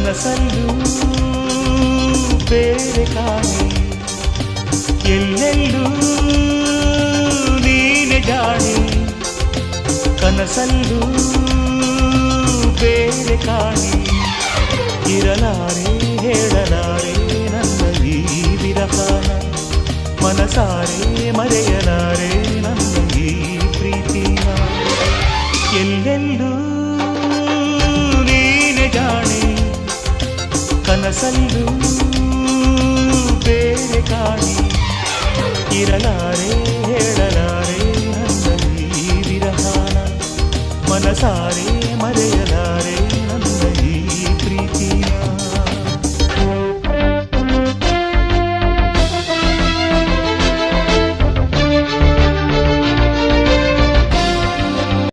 ಕನಸಲ್ಲೂ ಬೇರೆ ಕಾಣೆ ಎಲ್ಲೆಲ್ಲೂ ನೀನೆ ಜಾಣೆ ಕನಸಲ್ಲೂ ಬೇರೆ ಕಾಣೆ ಇರಲಾರೆ ಹೇಳಲಾರೆ ನನ್ನ ಈ ವಿರಹಾನ ಮನಸಾರೆ ಮರೆಯಲಾರೆ ನನ್ನ ಈ ಪ್ರೀತಿಯ ಎಲ್ಲೆಲ್ಲೂ ನೀನೆ ಜಾಣೆ ಕನಸಲ್ಲೂ ಬೇರೆ ಕಾಣೆ ಇರಲಾರೆ ಹೇಳಲಾರೆ